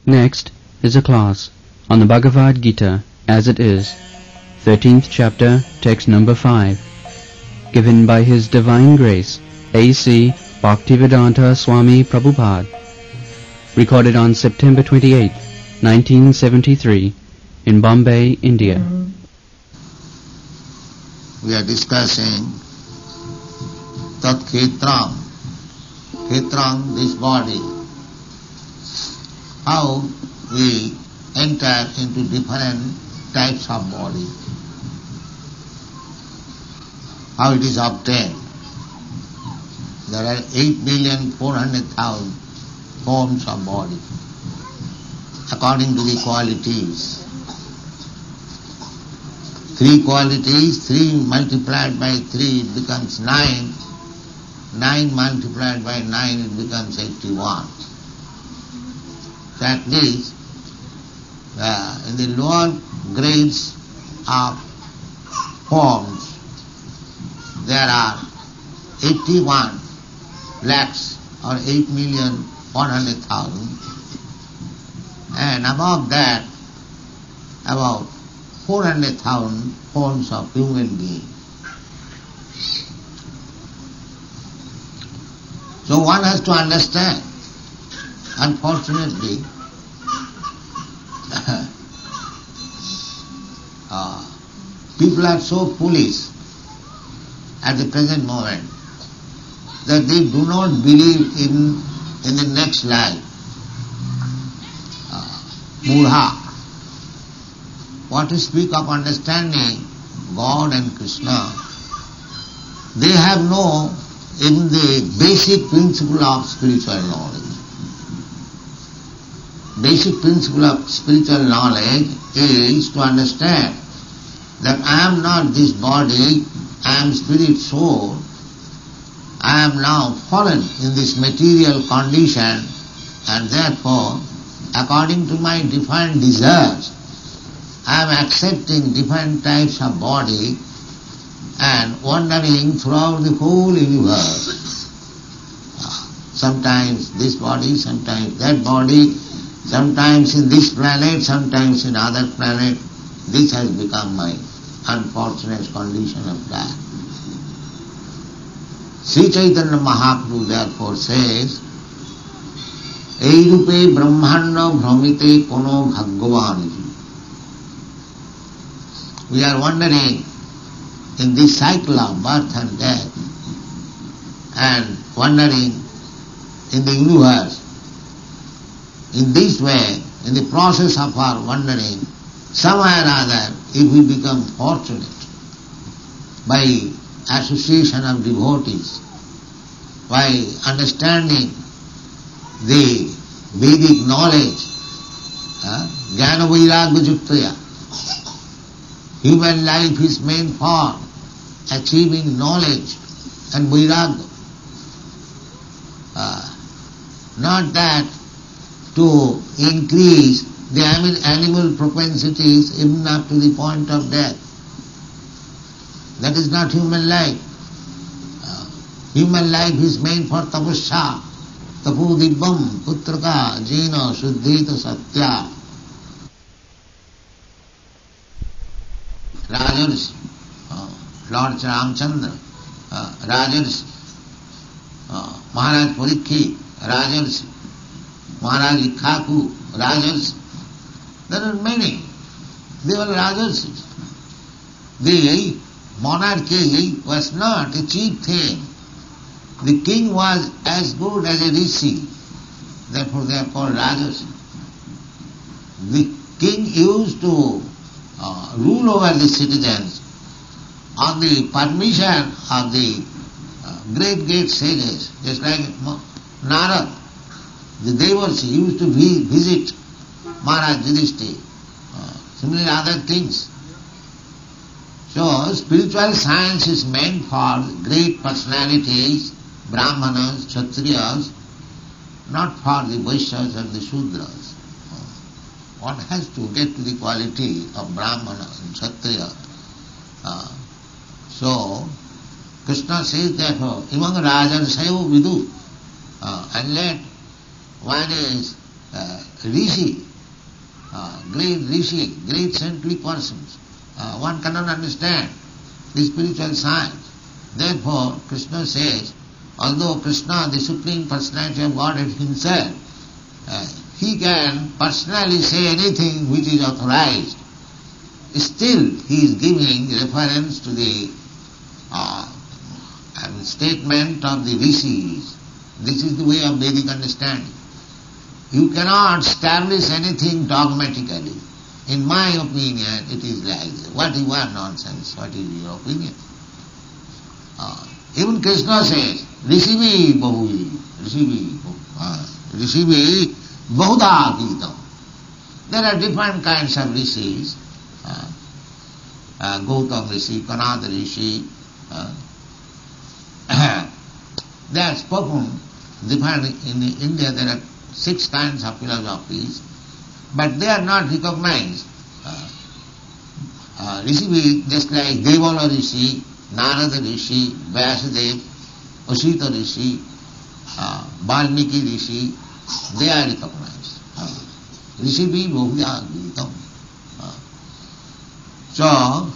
Next is a class on the Bhagavad Gita as it is, 13th chapter, text number 5, given by His Divine Grace, A.C. Bhaktivedanta Swami Prabhupada, recorded on September 28, 1973, in Bombay, India. We are discussing Tat Khetram, Khetram, this body, how we enter into different types of body, how it is obtained. There are 8,400,000 forms of body, according to the qualities. 3 qualities, 3 multiplied by 3 it becomes 9, 9 multiplied by 9 it becomes 81. That means in the lower grades of forms there are 81 lakhs or 8,100,000, and above that about 400,000 forms of human being. So one has to understand, unfortunately, people are so foolish at the present moment that they do not believe in the next life. Mudha. What to speak of understanding God and Krishna, they have no in the basic principle of spiritual knowledge. Basic principle of spiritual knowledge is to understand that I am not this body, I am spirit soul, I am now fallen in this material condition, and therefore, according to my defined desires, I am accepting different types of body and wandering throughout the whole universe. Sometimes this body, sometimes that body, sometimes in this planet, sometimes in other planet. This has become my unfortunate condition of life. Sri Chaitanya Mahaprabhu therefore says, Ei rupe brahmana bhramite kono bhagavani. We are wandering in this cycle of birth and death and wandering in the universe. In this way, in the process of our wandering, somewhere or other, if we become fortunate by association of devotees, by understanding the Vedic knowledge, jnana vairagya juktaya, human life is meant for achieving knowledge and vairagya. Not that to increase the animal propensities even up to the point of death. That is not human life. Human life is meant for tapasya, tapodibbam, putraka, jina, suddhita, satya. Rajarsi, Lord Ramchandra, Rajarsi, Maharaj Parikshit, Rajarsi, Maharaj Ikhaku, Rajarsi. There are many. They were Rajarsis. The monarchy was not a cheap thing. The king was as good as a rishi. Therefore they are called Rajarsi. The king used to rule over the citizens on the permission of the great sages, just like Narad, the Devarsi used to visit Maharaj Yudhishthira, similarly other things. So spiritual science is meant for great personalities, Brahmanas, Kshatriyas, not for the Vaishyas and the Shudras. One has to get to the quality of Brahmana and Kshatriya. So Krishna says therefore, Imam Rajarsayo Vidu, and let one is Rishi, great Rishi, great saintly persons. One cannot understand the spiritual science. Therefore, Krishna says, although Krishna, the Supreme Personality of Godhead himself, he can personally say anything which is authorized, still he is giving reference to the statement of the rishis. This is the way of Vedic understanding. You cannot establish anything dogmatically. In my opinion, it is like this. What is your nonsense? What is your opinion? Even Krishna says, Rishivi Bahuvi, Rishivi Bahuda Gitam. There are different kinds of rishis. Gautam Rishi, Kanada Rishi. They are spoken different. In India there are 6 kinds of philosophies, but they are not recognized. Rishi, just like Devala Rishi, Narada Rishi, Vyasadeva, Usita Rishi, Valmiki Rishi, they are recognized. Rishi be Bhuvya Gitam. So,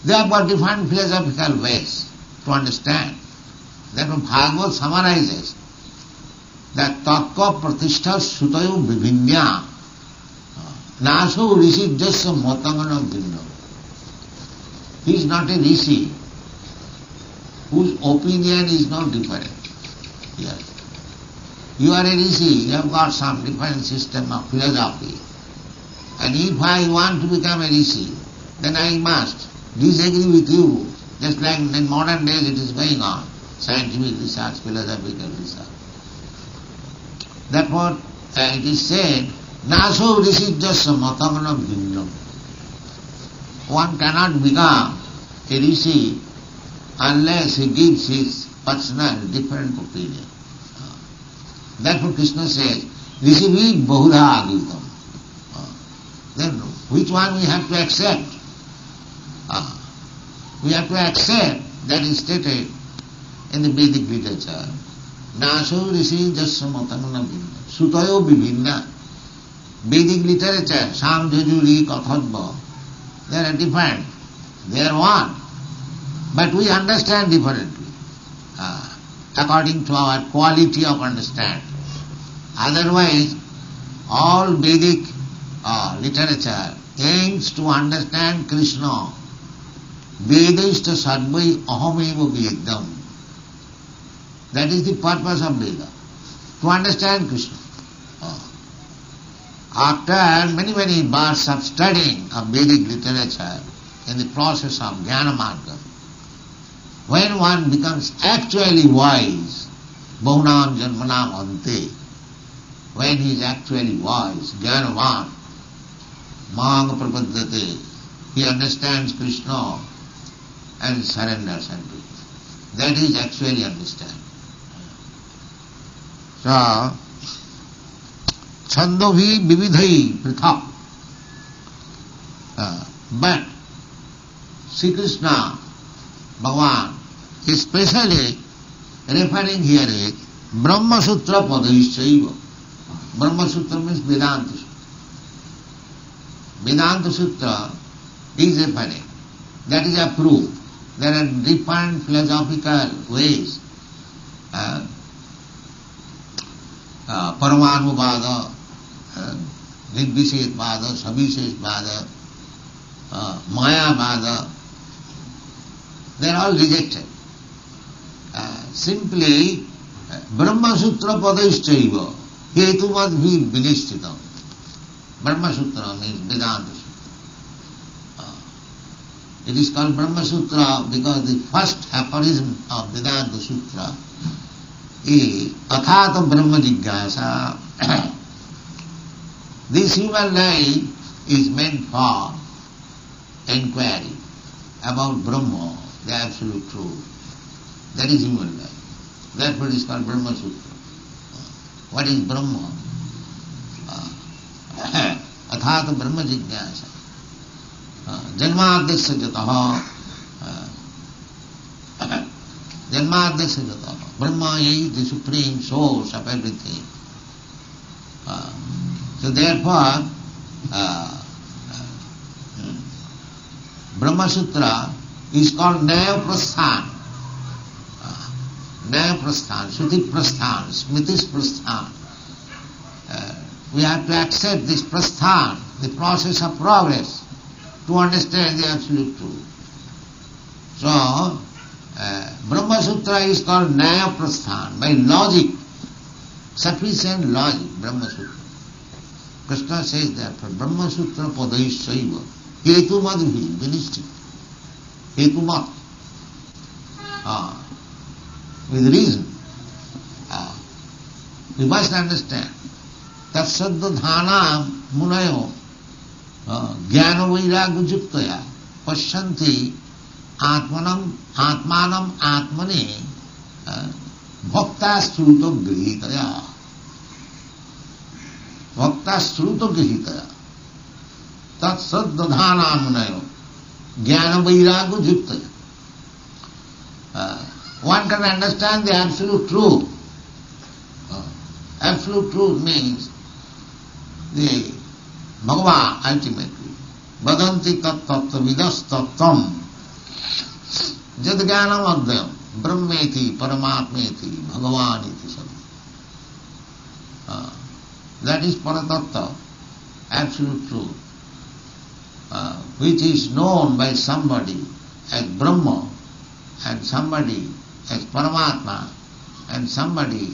they have got different philosophical ways to understand. Therefore, Bhagavad summarizes that Tattva Pratishtha Sutayo Vivinya Naso Rishi Jasa Matangana Vinna. He is not a Rishi whose opinion is not different. Yes. You are a Rishi, you have got some different system of philosophy. And if I want to become a Rishi, then I must disagree with you, just like in modern days it is going on, scientific research, philosophical research. Therefore, it is said, Naso Rishi Jasa Matangana Bhinnam. One cannot become a Rishi unless he gives his personal different opinion. Therefore Krishna says, Rishi vi Bahudha Agitam. Then which one we have to accept? We have to accept that is stated in the Vedic literature. Naso Rishi Jasa Matangana Bhinnam. Sutayo Vivinna. Vedic literature, Sam Jajuri, Kathadva, they are different. They are one. But we understand differently, according to our quality of understanding. Otherwise, all Vedic literature aims to understand Krishna. Vedashta Sarvai Ahameva Vedam. That is the purpose of Veda, to understand Krishna. After many births of studying of Vedic literature in the process of Jnana Marga, when one becomes actually wise, Bhaunam Janmanam Ante, when he is actually wise, Jnanavan, Mahanga Prapaddate, he understands Krishna and surrenders unto him. That is actually understanding. So, Chandovi Vividhai Prithak. But Sri Krishna, Bhagavan, is specially referring here is Brahma Sutra Padaishchaiva. Brahma Sutra means Vedanta Sutra. Vedanta Sutra is referring. That is a proof. There are different philosophical ways. Paramanubhada, Nirvishesvada, Sabhishesvada, Mayavada, they are all rejected. Simply, Brahma Sutra Padaishchaiva, Hetuvad vi Vinishchitam. Brahma Sutra means Vedanta Sutra. It is called Brahma Sutra because the first aphorism of Vedanta Sutra is Athata Brahma Jigyasa. This human life is meant for inquiry about Brahma, the absolute truth. That is human life. Therefore it is called Brahma Sutra. What is Brahma? Athata Brahma Jigyasa. Janmadhyasya jataha. Janmadhyasya jataha. Brahma is the supreme source of everything. So therefore, Brahma Sutra is called Naya Prasthan. Naya Prasthan, Shruti Prasthan, Smritis Prasthan. We have to accept this Prasthan, the process of progress, to understand the absolute truth. So, Brahma Sutra is called Naya Prasthan, by logic, sufficient logic, Brahma Sutra. Krishna says that for Brahma Sutra Padaishaiva, Hetu Madhvi, Vinistik, Hetu Mat, with reason. We must understand. Tatsaddhana munayo jnana vairagya juktaya pasyanti atmanam atmani bhakta sruto grihitaya. Bhakta sruto grihitaya. Tatsaddhana munayo jnana vairagya juktaya. One can understand the absolute truth. Absolute truth means the Bhagavan ultimately. Vadanti tat tattva vidas tattvam jadgyanam adhyam brahmeti paramatmeti bhagavaniti sam. That is paratattva, absolute truth, which is known by somebody as Brahma and somebody as Paramatma and somebody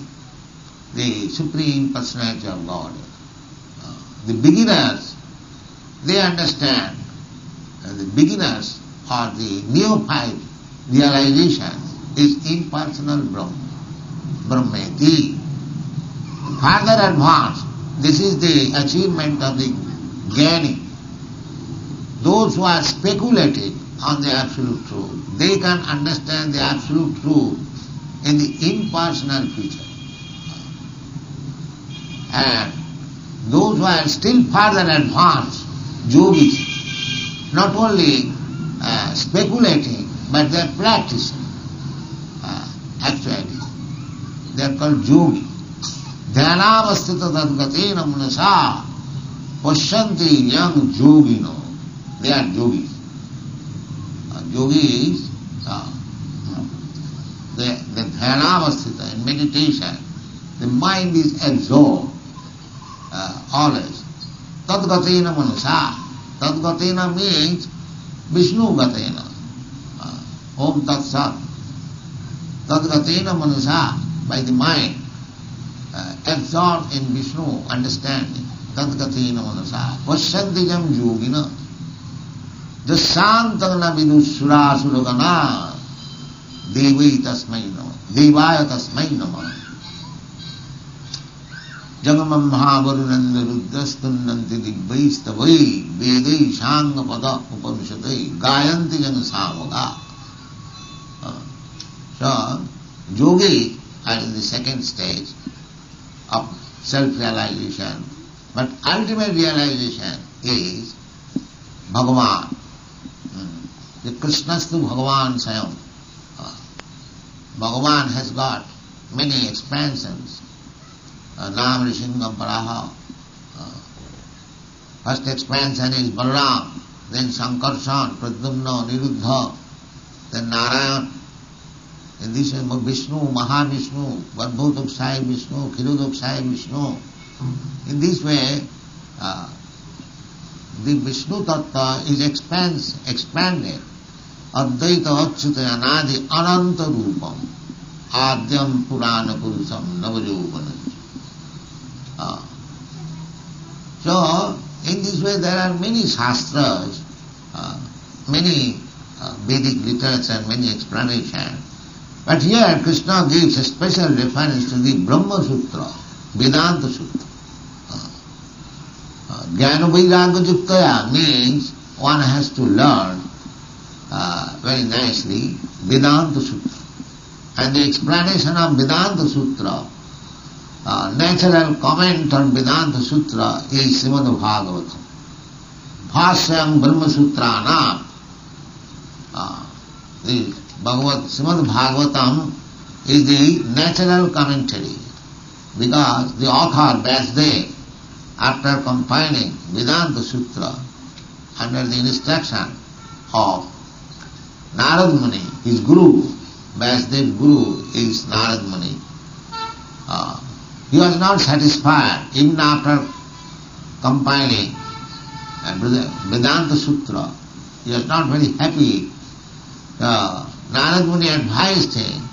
the Supreme Personality of God. The beginners, they understand, the beginners or the neophyte realization is impersonal Brahma, Brahmeti. Further advanced, this is the achievement of the Jnani. Those who are speculating on the absolute truth, they can understand the absolute truth in the impersonal feature. And those who are still further advanced, yogis, not only speculating, but they are practicing. Actually, they are called yogi. Dhyanavastita tadgatena manasa pasyanti yang yogino. They are yogis. Yogis, the dhyanavastita, in meditation, the mind is absorbed always. Tadgatena manasa. Tadgatena means Vishnu gatena. Om Tat Sat. Tadgatena manasa, by the mind, absorbed in Vishnu, understanding. Tadgatena manasa. Vasyantijam yogina. Jasantagna vidusura suragana. Devai tasmai nama. Devaya tasmai nama. Jagamam mahavarunanda rudrastunnanti dibbaistavai vedai shanga pada upanishadai gayanti jana samaka. So, yogi are in the second stage of self-realization, but ultimate realization is Bhagavan. The Krishnastu Bhagavan Sayam. Bhagavan has got many expansions. Nam Rishingam Paraha. First expansion is Balaram, then Sankarshan, Pradyumna, Niruddha, then Narayan. In this way, Vishnu, Mahavishnu, Varbhutoksai Vishnu, Khirodoksai Vishnu. In this way, the Vishnu Tattva is expanded. Advaita Achyuta Anadi Ananta Rupam Adyam Purana Purusam Navajovanam. So, in this way there are many shastras, many Vedic literature and many explanations. But here Krishna gives a special reference to the Brahma Sutra, Vedanta Sutra. Jnana Vairagya Juktaya means one has to learn very nicely Vedanta Sutra. And the explanation of Vedanta Sutra, natural comment on Vedanta Sutra is Srimad Bhagavatam. Bhashyam Brahma Sutrana. The Srimad Bhagavatam is the natural commentary, because the author Vyasdev after compiling Vedanta Sutra under the instruction of Narad Muni, his guru, Vasudev Guru is Narad Muni. He was not satisfied even after compiling Vedanta Sutra. He was not very happy. Narad Muni advised him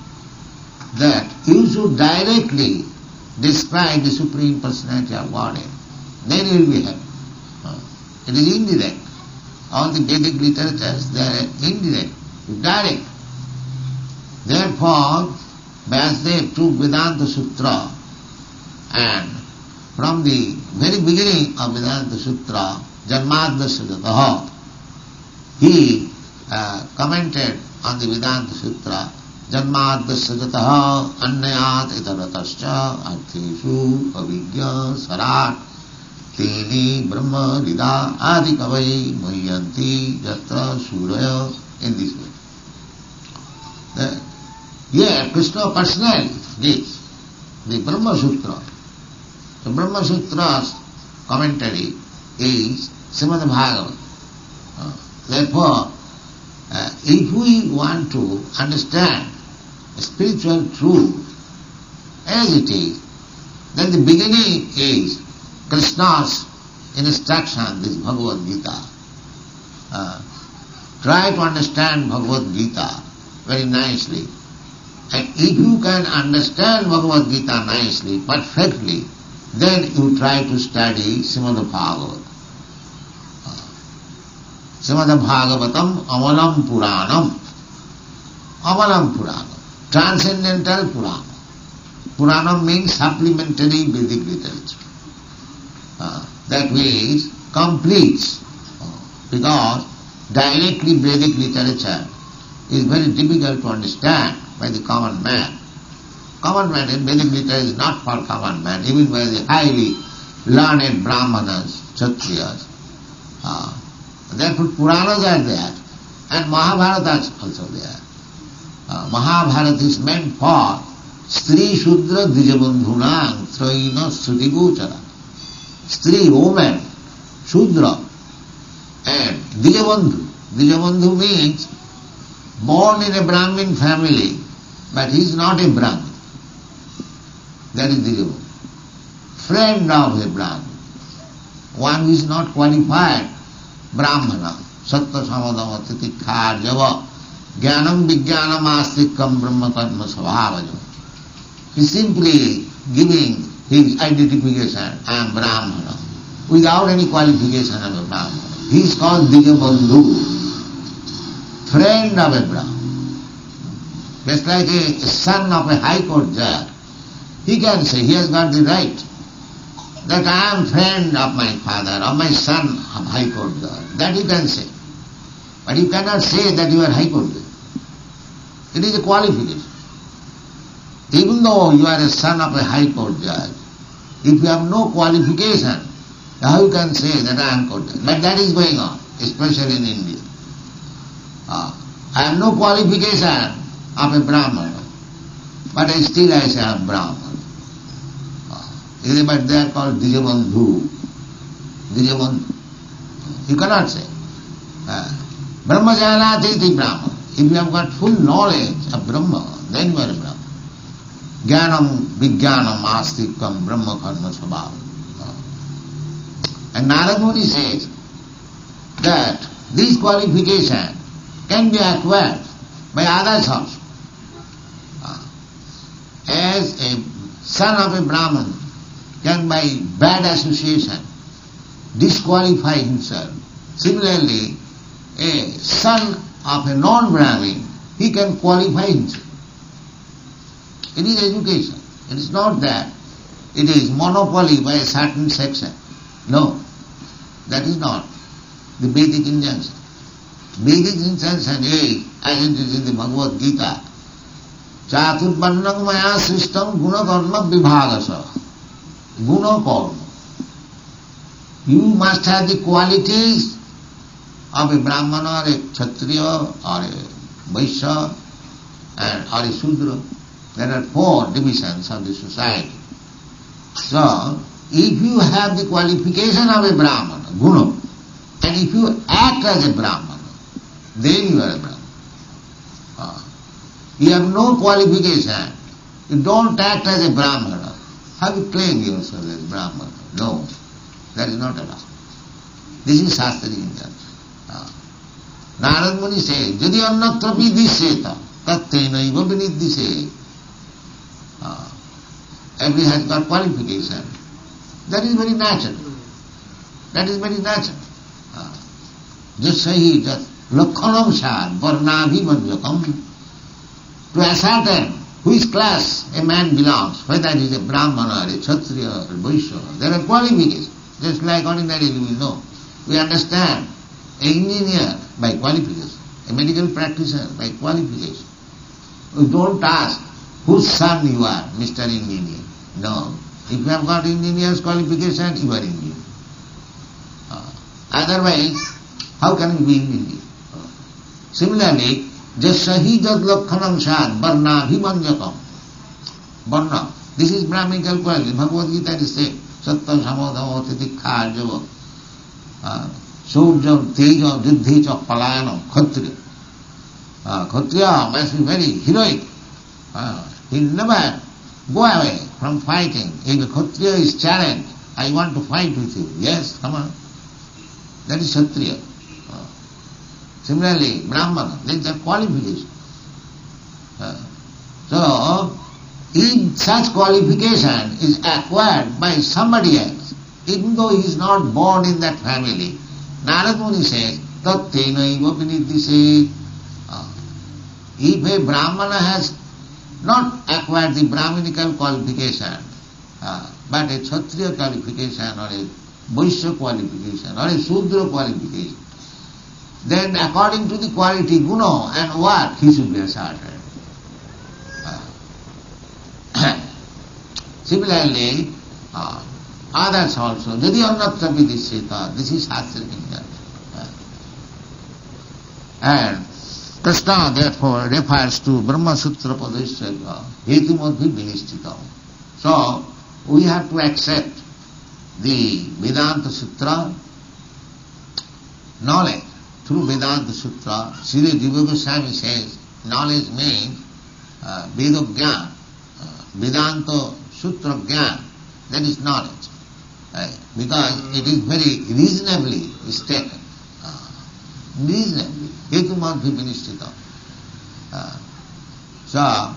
that you should directly describe the Supreme Personality of Godhead. Then you will be happy. It is indirect. All the Vedic literatures, they are indirect, direct. Therefore, Vasudev took Vedanta Sutra, and from the very beginning of Vedanta Sutra, Janmadvasya, he commented on the Vedanta Sutra, Janmadvasya annayat itaratascha artheshu avijñā sarat teni brahma rida adi kavai mahyanti yatra suraya, in this way. Here Krishna personally gives the Brahma Sutra. The Brahma Sutra's commentary is Srimad Bhagavatam. Therefore, if we want to understand spiritual truth as it is, then the beginning is Krishna's instruction, this Bhagavad Gita. Try to understand Bhagavad Gita very nicely. And if you can understand Bhagavad Gita nicely, perfectly, then you try to study Srimad Bhagavatam. Srimad Bhagavatam Amalam Puranam. Amalam Puranam. Transcendental Puranam. Puranam means supplementary Vedic literature. That means complete. Because directly Vedic literature is very difficult to understand by the common man. Common man in Vedic literature is not for common man, even by the highly learned Brahmanas, Kshatriyas. Therefore Puranas are there, and Mahabharata is also there. Mahabharata is meant for Stri Shudra Dijabandhunang Traina Sruti Gochara. Stri, woman, Shudra, and Dijabandhu. Dijabandhu means born in a Brahmin family, but he is not a Brahmin. That is Dijabandhu. Friend of a Brahmin. One who is not qualified, Brahmana, Sattva Samadama Titikha Java, Jnanam Vijnanam Astikam Brahma Karma Svabhavaja. He is simply giving his identification, I am Brahmana, without any qualification of a Brahmana. He is called Dijabandhu, friend of a Brahmana. Just like a son of a high court judge, he can say, he has got the right, that I am friend of my father, of my son of high court judge. That he can say. But you cannot say that you are high court judge. It is a qualification. Even though you are a son of a high court judge, if you have no qualification, how you can say that I am court judge? But that is going on, especially in India. I have no qualification of a Brahmana, but still I say I am Brahmana. But they are called Dijabandhu. Dijabandhu. You cannot say. Brahmajana iti Brahma. If you have got full knowledge of Brahma, then you are a Brahma. Jnanam Vijnanam Astikam Brahma Karma Svabhava. And Narad Muni says that this qualification can be acquired by others also. As a son of a Brahman can by bad association disqualify himself. Similarly, a son of a non-Brahmin, he can qualify himself. It is education. It is not that it is monopoly by a certain section. No, that is not the Vedic injunction. Vedic injunction is, as it is in the Bhagavad Gita, Chaturvarnam maya srishtam guna karma vibhagasa. Guna karma. You must have the qualities of a Brahmana or a Kshatriya or a Vaishya or a Shudra. There are 4 divisions of the society. So, if you have the qualification of a Brahmana, guna, and if you act as a Brahmana, then you are a Brahmana. You have no qualification. You don't act as a Brahmana. How you claim yourself as Brahmana? No, that is not allowed. This is Shastric injunction. Narad Muni says, Jadi annatra vidisheta, tattenaiva vinidhishe. Every has got qualification. That is very natural. That is very natural. Just say he just lakhanam sad, varnabhimanjakam. To ascertain which class a man belongs, whether he is a Brahmana or a Kshatriya or a Vaishya, there are qualifications. Just like ordinarily we know. We understand an engineer by qualification, a medical practitioner by qualification. We don't ask whose son you are, Mr. Engineer. No. If you have got engineer's qualification, you are engineer. Otherwise, how can you be engineer? Similarly, Jasahi jad lakhanam sad varna bhimanjakam. Varna. This is Brahminical quality. Bhagavad Gita is saying, Satta samodhamo titikha arjava. Surjam tejam juddhecha palayanam khatriya. Khatriya must be very heroic. He will never go away from fighting. If a Kshatriya is challenged, I want to fight with you. Yes, come on. That is Kshatriya. Similarly, Brahmana, there is a qualification. So, if such qualification is acquired by somebody else, even though he is not born in that family, Narad Muni says, Tattenaiva vinidhishe. If a Brahmana has not acquired the Brahminical qualification, but a Kshatriya qualification or a Vaishya qualification or a Sudra qualification, then according to the quality, guna and work, he should be asserted. Similarly, others also, Jadi annatra vidisheta, this is Shastric injunction. And Krishna therefore refers to Brahma Sutra Padeshya, Hetumadhi Vinishtita. So, we have to accept the Vedanta Sutra knowledge. Through Vedanta Sutra, Srila Jiva Goswami says, knowledge means Veda Gyan, Vedanta Sutra Gyan, that is knowledge. Because it is very reasonably stated. Reasonably, Hetumadhi Vinishtita. So,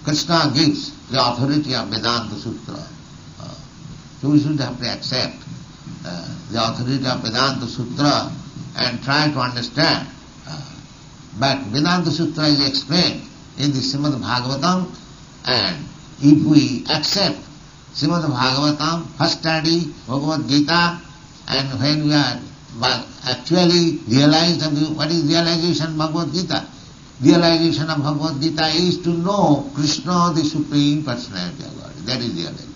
Krishna gives the authority of Vedanta Sutra. So we should have to accept the authority of Vedanta Sutra and try to understand. But Vedanta Sutra is explained in the Srimad Bhagavatam, and if we accept Srimad Bhagavatam, first study Bhagavad Gita, and when we are actually realized what is realization of Bhagavad Gita? Realization of Bhagavad Gita is to know Krishna, the Supreme Personality of God. That is realization.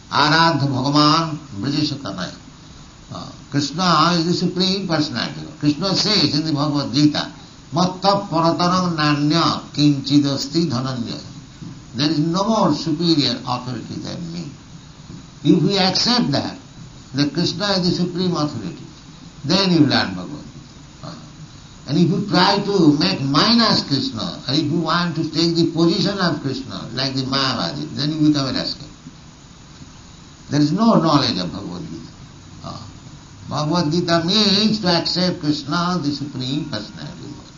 Aradha Bhagavan Brajeshatanaya. Krishna is the Supreme Personality. Krishna says in the Bhagavad Gita, Matta Paratarang Nanya Kinchidasti Dhananya. There is no more superior authority than me. If we accept that Krishna is the Supreme Authority, then you learn Bhagavad Gita. And if you try to make minus Krishna, or if you want to take the position of Krishna, like the Mayavadi, then you become a rascal. There is no knowledge of Bhagavad Gita. Bhagavad Gita means to accept Krishna, the Supreme Personality of God.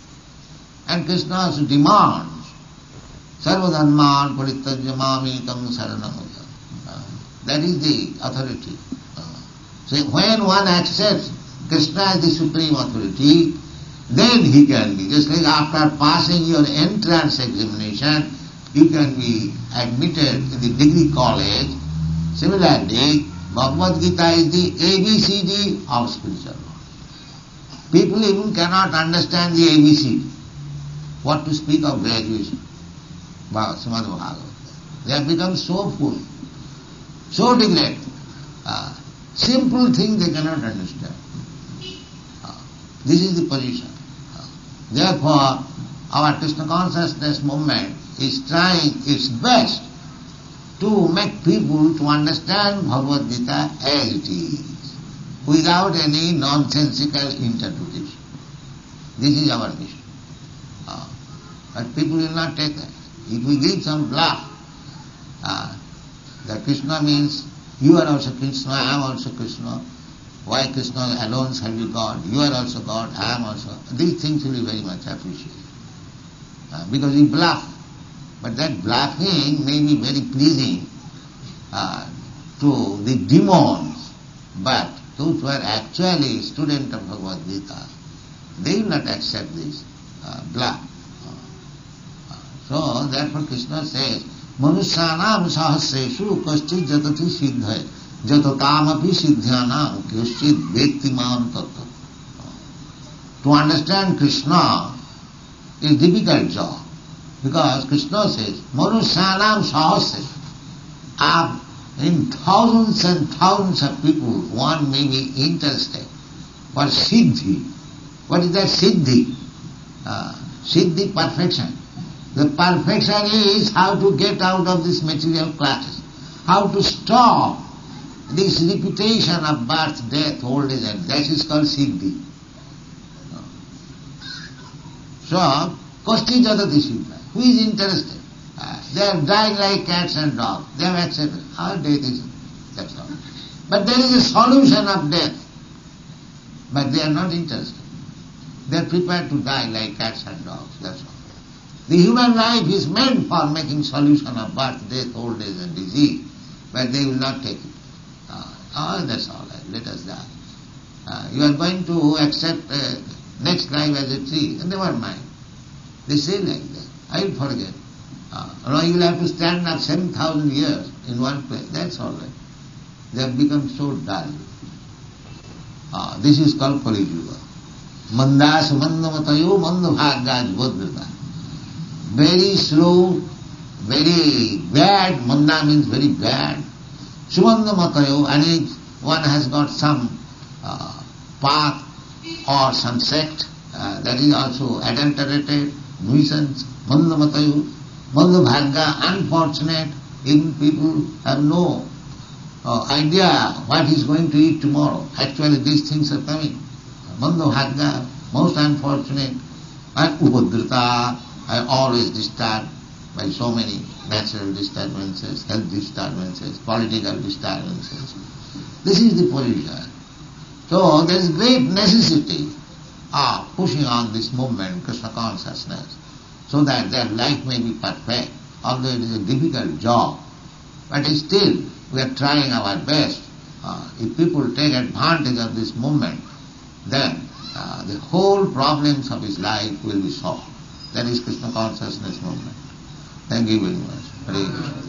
And Krishna also demands, Sarvadharman Parityajya Mamitam Saranam. That is the authority. So when one accepts Krishna as the Supreme Authority, then he can be, just like after passing your entrance examination, you can be admitted in the degree college. Similarly, Bhagavad Gita is the ABCD of spiritual knowledge. People even cannot understand the ABCD. What to speak of graduation? Srimad Bhagavatam. They have become so full, so degraded. Simple things they cannot understand. This is the position. Therefore, our Krishna consciousness movement is trying its best to make people to understand Bhagavad Gita as it is, without any nonsensical interpretation. This is our mission. But people will not take that. If we give some bluff, that Krishna means you are also Krishna, I am also Krishna. Why Krishna alone shall be God? You are also God, I am also. These things will be very much appreciated. Because we bluff. But that bluffing may be very pleasing to the demons. But those who are actually students of Bhagavad Gita, they will not accept this bluff. So therefore Krishna says, Manusyanam sahasreshu kaschit jatati siddhaya jatotamapi siddhyanam kaschit vettiman tattva. To understand Krishna is difficult job, because Krishna says, Manusyanam sahasreshu. In thousands and thousands of people, one may be interested for siddhi. What is that siddhi? Siddhi, perfection. The perfection is how to get out of this material classes, how to stop this repetition of birth, death, old age, and that is called siddhi. So, kosti jatati siddha. Who is interested? They are dying like cats and dogs. They have accepted. Our death is, that's all. But there is a solution of death. But they are not interested. They are prepared to die like cats and dogs, that's all. The human life is meant for making solution of birth, death, old age and disease, but they will not take it. That's all right, let us die. You are going to accept next life as a tree, never mind. They say like that. I will forget. You will have to stand up 7,000 years in one place, that's all right. They have become so dull. This is called Kali Yuga. Mandas mandamatayo mandabhagaj bodhrita. Very slow, very bad. Manda means very bad. Sumanda matayo, and if one has got some path or some sect that is also adulterated, nuisance, manda matayo, manda bhagya, unfortunate. Even people have no idea what he is going to eat tomorrow. Actually these things are coming. Manda bhagya, most unfortunate, and ubodhrita, are always disturbed by so many natural disturbances, health disturbances, political disturbances. This is the position. So there is great necessity of pushing on this movement, Krishna consciousness, so that their life may be perfect, although it is a difficult job. But still, we are trying our best. If people take advantage of this movement, then the whole problems of his life will be solved. That is Krishna consciousness movement. Thank you very much. Hare Krishna.